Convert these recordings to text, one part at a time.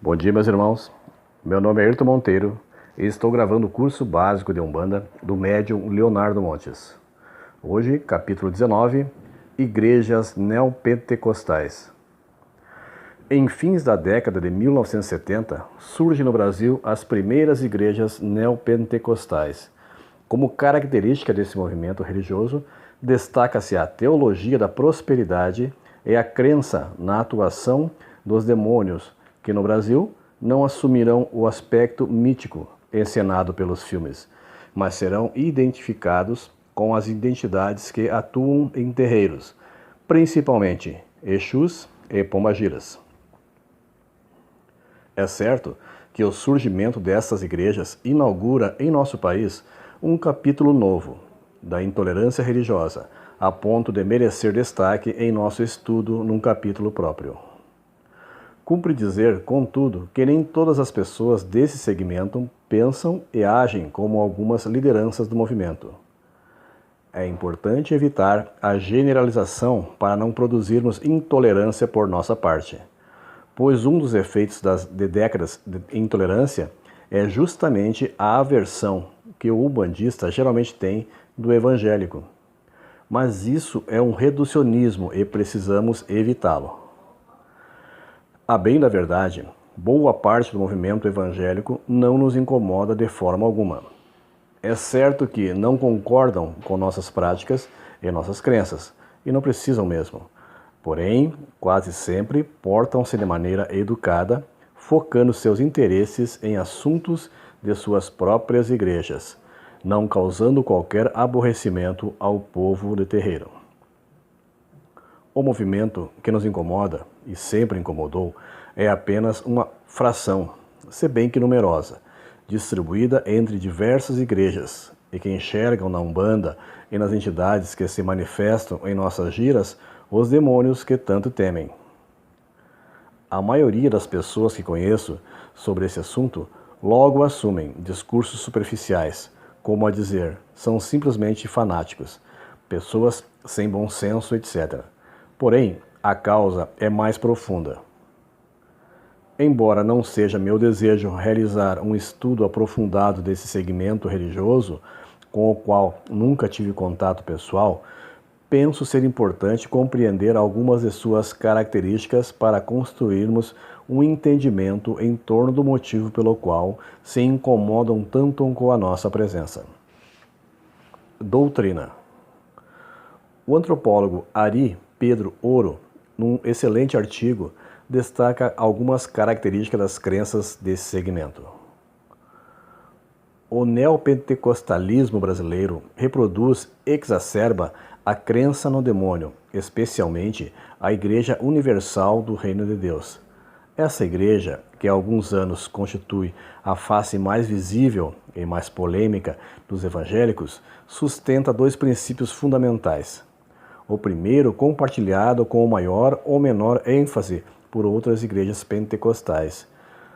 Bom dia, meus irmãos. Meu nome é Ayrton Monteiro e estou gravando o curso básico de Umbanda do médium Leonardo Montes. Hoje, capítulo 19, Igrejas Neopentecostais. Em fins da década de 1970, surgem no Brasil as primeiras igrejas neopentecostais. Como característica desse movimento religioso, destaca-se a teologia da prosperidade e a crença na atuação dos demônios, que no Brasil não assumirão o aspecto mítico encenado pelos filmes, mas serão identificados com as identidades que atuam em terreiros, principalmente Exus e Pombagiras. É certo que o surgimento dessas igrejas inaugura em nosso país um capítulo novo da intolerância religiosa, a ponto de merecer destaque em nosso estudo num capítulo próprio. Cumpre dizer, contudo, que nem todas as pessoas desse segmento pensam e agem como algumas lideranças do movimento. É importante evitar a generalização para não produzirmos intolerância por nossa parte, pois um dos efeitos de décadas de intolerância é justamente a aversão que o umbandista geralmente tem do evangélico. Mas isso é um reducionismo e precisamos evitá-lo. A bem da verdade, boa parte do movimento evangélico não nos incomoda de forma alguma. É certo que não concordam com nossas práticas e nossas crenças, e não precisam mesmo. Porém, quase sempre portam-se de maneira educada, focando seus interesses em assuntos de suas próprias igrejas, não causando qualquer aborrecimento ao povo de terreiro. O movimento que nos incomoda, e sempre incomodou, é apenas uma fração, se bem que numerosa, distribuída entre diversas igrejas, e que enxergam na Umbanda e nas entidades que se manifestam em nossas giras os demônios que tanto temem. A maioria das pessoas que conheço sobre esse assunto logo assumem discursos superficiais, como a dizer, são simplesmente fanáticos, pessoas sem bom senso, etc. Porém, a causa é mais profunda. Embora não seja meu desejo realizar um estudo aprofundado desse segmento religioso, com o qual nunca tive contato pessoal, penso ser importante compreender algumas de suas características para construirmos um entendimento em torno do motivo pelo qual se incomodam tanto com a nossa presença. Doutrina. O antropólogo Ari Pedro Oro, num excelente artigo, destaca algumas características das crenças desse segmento. O neopentecostalismo brasileiro reproduz e exacerba a crença no demônio, especialmente a Igreja Universal do Reino de Deus. Essa igreja, que há alguns anos constitui a face mais visível e mais polêmica dos evangélicos, sustenta dois princípios fundamentais. O primeiro compartilhado com o maior ou menor ênfase por outras igrejas pentecostais.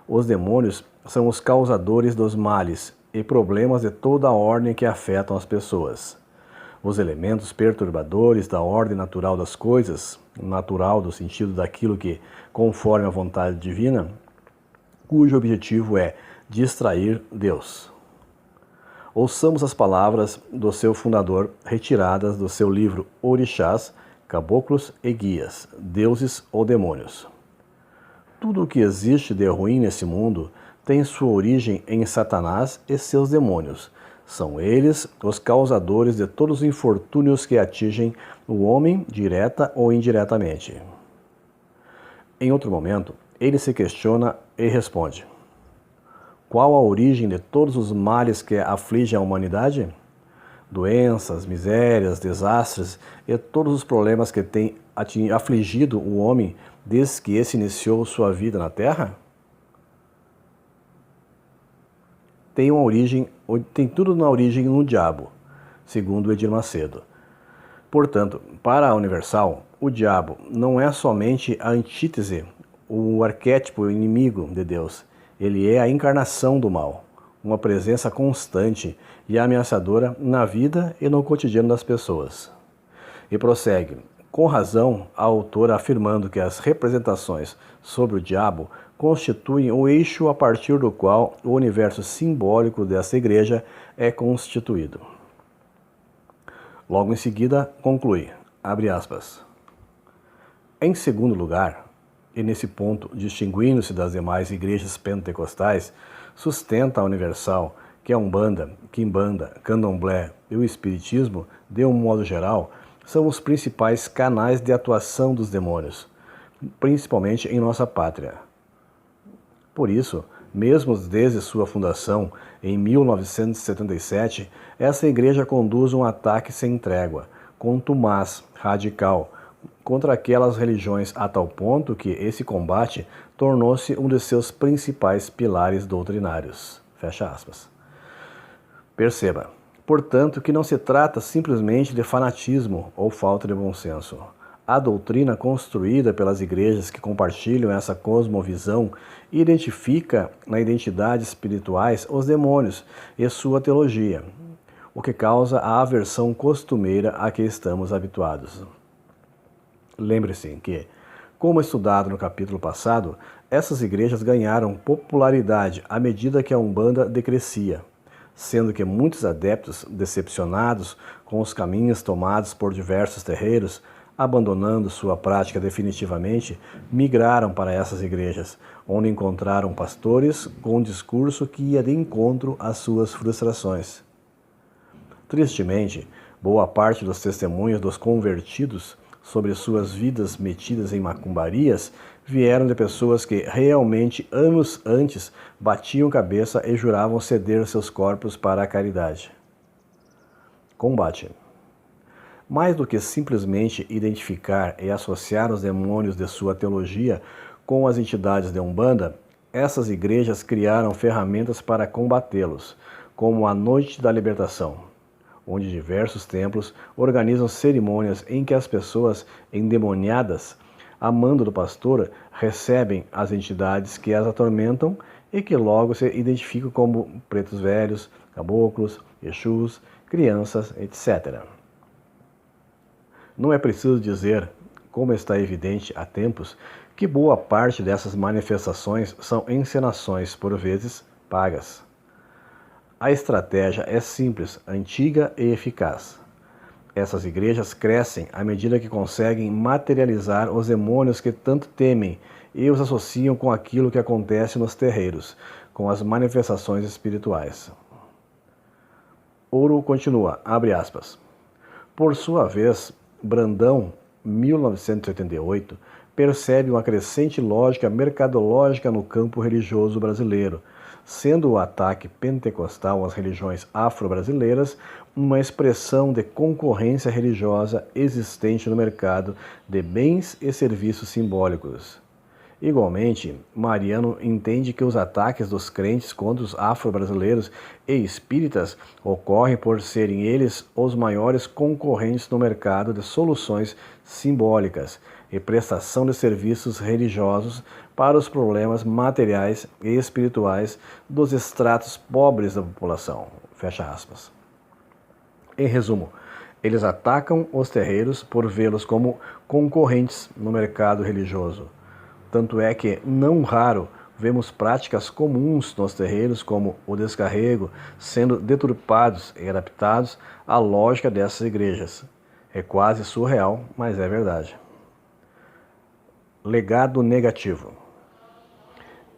Os demônios são os causadores dos males e problemas de toda a ordem que afetam as pessoas. Os elementos perturbadores da ordem natural das coisas, natural no sentido daquilo que conforme a vontade divina, cujo objetivo é distrair Deus. Ouçamos as palavras do seu fundador, retiradas do seu livro Orixás, Caboclos e Guias, Deuses ou Demônios. Tudo o que existe de ruim nesse mundo tem sua origem em Satanás e seus demônios. São eles os causadores de todos os infortúnios que atingem o homem direta ou indiretamente. Em outro momento, ele se questiona e responde: qual a origem de todos os males que afligem a humanidade? Doenças, misérias, desastres e todos os problemas que têm afligido o homem desde que esse iniciou sua vida na Terra? Tem tudo na origem no diabo, segundo Edir Macedo. Portanto, para a Universal, o diabo não é somente a antítese, o arquétipo inimigo de Deus. Ele é a encarnação do mal, uma presença constante e ameaçadora na vida e no cotidiano das pessoas. E prossegue: Com razão, a autora afirmando que as representações sobre o diabo constituem o eixo a partir do qual o universo simbólico dessa igreja é constituído. Logo em seguida, conclui, abre aspas. Em segundo lugar, e nesse ponto distinguindo-se das demais igrejas pentecostais, sustenta a Universal que a Umbanda, Quimbanda, Candomblé e o Espiritismo, de um modo geral, são os principais canais de atuação dos demônios, principalmente em nossa pátria. Por isso, mesmo desde sua fundação, em 1977, essa igreja conduz um ataque sem trégua, contumaz, radical, contra aquelas religiões a tal ponto que esse combate tornou-se um de seus principais pilares doutrinários. Fecha aspas. Perceba, portanto, que não se trata simplesmente de fanatismo ou falta de bom senso. A doutrina construída pelas igrejas que compartilham essa cosmovisão identifica na identidade espirituais os demônios e sua teologia, o que causa a aversão costumeira a que estamos habituados. Lembre-se que, como estudado no capítulo passado, essas igrejas ganharam popularidade à medida que a Umbanda decrescia, sendo que muitos adeptos, decepcionados com os caminhos tomados por diversos terreiros, abandonando sua prática definitivamente, migraram para essas igrejas, onde encontraram pastores com um discurso que ia de encontro às suas frustrações. Tristemente, boa parte dos testemunhos dos convertidos sobre suas vidas metidas em macumbarias vieram de pessoas que realmente anos antes batiam cabeça e juravam ceder seus corpos para a caridade. Combate. Mais do que simplesmente identificar e associar os demônios de sua teologia com as entidades de Umbanda, essas igrejas criaram ferramentas para combatê-los, como a Noite da Libertação, onde diversos templos organizam cerimônias em que as pessoas endemoniadas, a mando do pastor, recebem as entidades que as atormentam e que logo se identificam como pretos velhos, caboclos, exus, crianças, etc. Não é preciso dizer, como está evidente há tempos, que boa parte dessas manifestações são encenações, por vezes, pagas. A estratégia é simples, antiga e eficaz. Essas igrejas crescem à medida que conseguem materializar os demônios que tanto temem e os associam com aquilo que acontece nos terreiros, com as manifestações espirituais. Ouro continua, abre aspas. Por sua vez, Brandão, 1988, percebe uma crescente lógica mercadológica no campo religioso brasileiro, sendo o ataque pentecostal às religiões afro-brasileiras uma expressão de concorrência religiosa existente no mercado de bens e serviços simbólicos. Igualmente, Mariano entende que os ataques dos crentes contra os afro-brasileiros e espíritas ocorrem por serem eles os maiores concorrentes no mercado de soluções simbólicas e prestação de serviços religiosos para os problemas materiais e espirituais dos estratos pobres da população. Fecha aspas. Em resumo, eles atacam os terreiros por vê-los como concorrentes no mercado religioso. Tanto é que, não raro, vemos práticas comuns nos terreiros como o descarrego sendo deturpados e adaptados à lógica dessas igrejas. É quase surreal, mas é verdade. Legado negativo.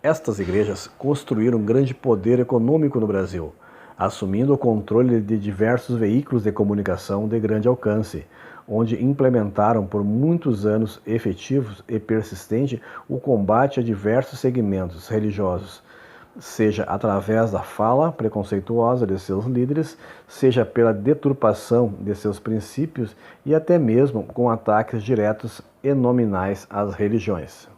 Estas igrejas construíram um grande poder econômico no Brasil, assumindo o controle de diversos veículos de comunicação de grande alcance, onde implementaram por muitos anos efetivos e persistente o combate a diversos segmentos religiosos, seja através da fala preconceituosa de seus líderes, seja pela deturpação de seus princípios e até mesmo com ataques diretos e nominais às religiões.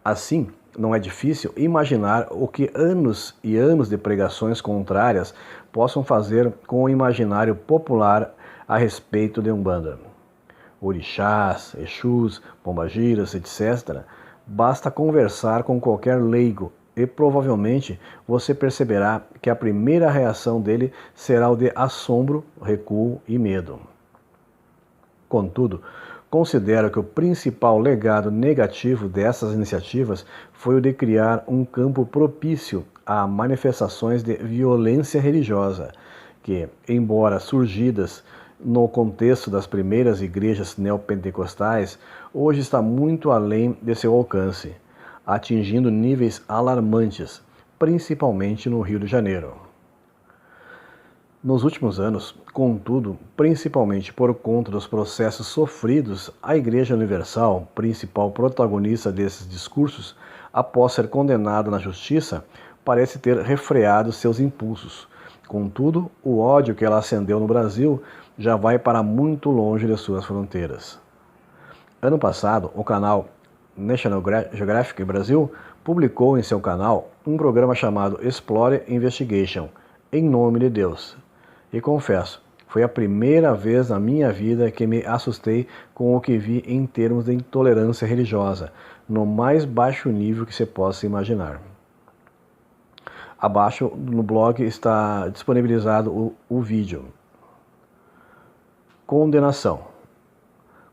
Assim, não é difícil imaginar o que anos e anos de pregações contrárias possam fazer com o imaginário popular a respeito de Umbanda. Orixás, Exus, Pombagiras, etc. Basta conversar com qualquer leigo e provavelmente você perceberá que a primeira reação dele será o de assombro, recuo e medo. Contudo, considero que o principal legado negativo dessas iniciativas foi o de criar um campo propício a manifestações de violência religiosa, que, embora surgidas no contexto das primeiras igrejas neopentecostais, hoje está muito além de seu alcance, atingindo níveis alarmantes, principalmente no Rio de Janeiro. Nos últimos anos, contudo, principalmente por conta dos processos sofridos, a Igreja Universal, principal protagonista desses discursos, após ser condenada na justiça, parece ter refreado seus impulsos. Contudo, o ódio que ela acendeu no Brasil já vai para muito longe de suas fronteiras. Ano passado, o canal National Geographic Brasil publicou em seu canal um programa chamado Explore Investigation, em nome de Deus. E confesso, foi a primeira vez na minha vida que me assustei com o que vi em termos de intolerância religiosa, no mais baixo nível que se possa imaginar. Abaixo no blog está disponibilizado o vídeo. Condenação.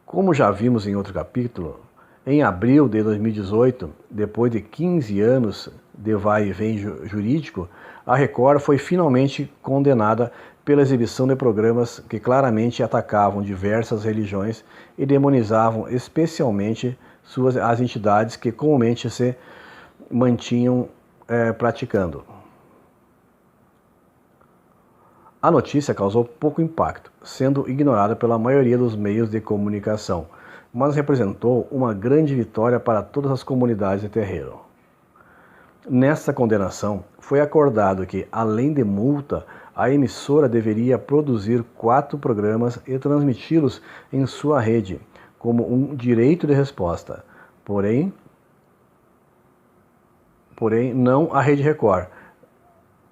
Como já vimos em outro capítulo, em abril de 2018, depois de 15 anos de vai e vem jurídico, a Record foi finalmente condenada pela exibição de programas que claramente atacavam diversas religiões e demonizavam especialmente as entidades que comumente se mantinham praticando. A notícia causou pouco impacto, sendo ignorada pela maioria dos meios de comunicação, mas representou uma grande vitória para todas as comunidades de terreiro. Nesta condenação, foi acordado que, além de multa, a emissora deveria produzir 4 programas e transmiti-los em sua rede, como um direito de resposta. Porém, não a Rede Record,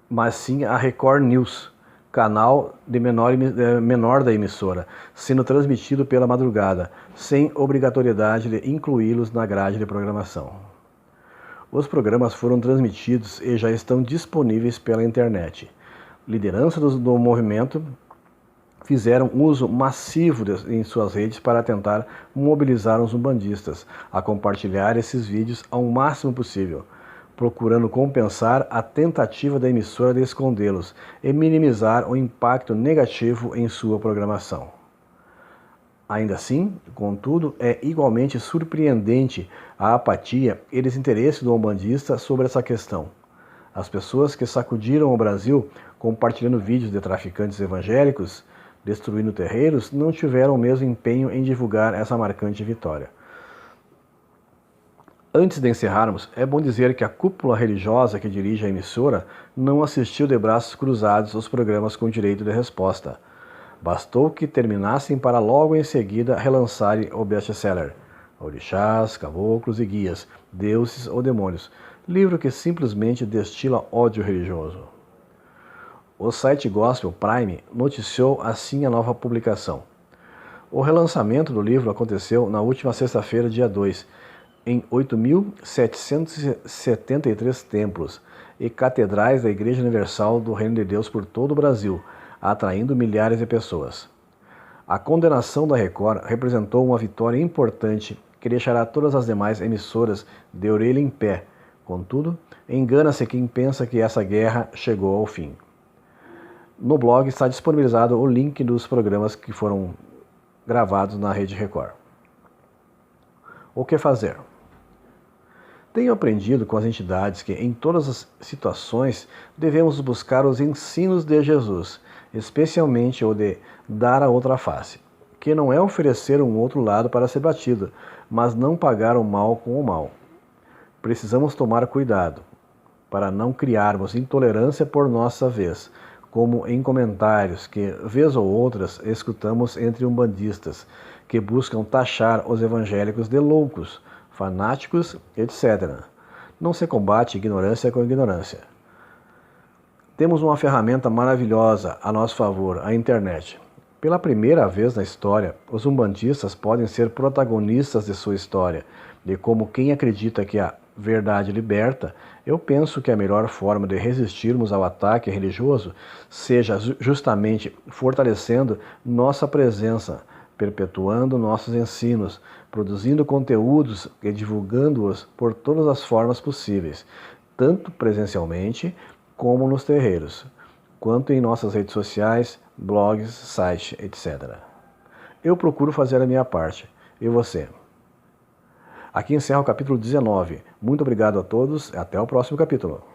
mas sim a Record News, canal de menor da emissora, sendo transmitido pela madrugada, sem obrigatoriedade de incluí-los na grade de programação. Os programas foram transmitidos e já estão disponíveis pela internet. Lideranças do movimento fizeram uso massivo em suas redes para tentar mobilizar os umbandistas a compartilhar esses vídeos ao máximo possível, procurando compensar a tentativa da emissora de escondê-los e minimizar o impacto negativo em sua programação. Ainda assim, contudo, é igualmente surpreendente a apatia e desinteresse do umbandista sobre essa questão. As pessoas que sacudiram o Brasil compartilhando vídeos de traficantes evangélicos, destruindo terreiros, não tiveram o mesmo empenho em divulgar essa marcante vitória. Antes de encerrarmos, é bom dizer que a cúpula religiosa que dirige a emissora não assistiu de braços cruzados aos programas com direito de resposta. Bastou que terminassem para logo em seguida relançarem o best-seller Orixás, Caboclos e Guias, Deuses ou Demônios, livro que simplesmente destila ódio religioso. O site Gospel Prime noticiou assim a nova publicação. O relançamento do livro aconteceu na última sexta-feira, dia 2, em 8.773 templos e catedrais da Igreja Universal do Reino de Deus por todo o Brasil, atraindo milhares de pessoas. A condenação da Record representou uma vitória importante que deixará todas as demais emissoras de orelha em pé. Contudo, engana-se quem pensa que essa guerra chegou ao fim. No blog está disponibilizado o link dos programas que foram gravados na Rede Record. O que fazer? Tenho aprendido com as entidades que, em todas as situações, devemos buscar os ensinos de Jesus, especialmente o de dar a outra face, que não é oferecer um outro lado para ser batido, mas não pagar o mal com o mal. Precisamos tomar cuidado para não criarmos intolerância por nossa vez, como em comentários que, vez ou outras, escutamos entre umbandistas, que buscam taxar os evangélicos de loucos, fanáticos, etc. Não se combate ignorância com ignorância. Temos uma ferramenta maravilhosa a nosso favor, a internet. Pela primeira vez na história, os umbandistas podem ser protagonistas de sua história, de como quem acredita que a verdade liberta. Eu penso que a melhor forma de resistirmos ao ataque religioso seja justamente fortalecendo nossa presença perpetuando nossos ensinos, produzindo conteúdos e divulgando-os por todas as formas possíveis, tanto presencialmente como nos terreiros, quanto em nossas redes sociais, blogs, site, etc. Eu procuro fazer a minha parte. E você? Aqui encerra o capítulo 19. Muito obrigado a todos e até o próximo capítulo.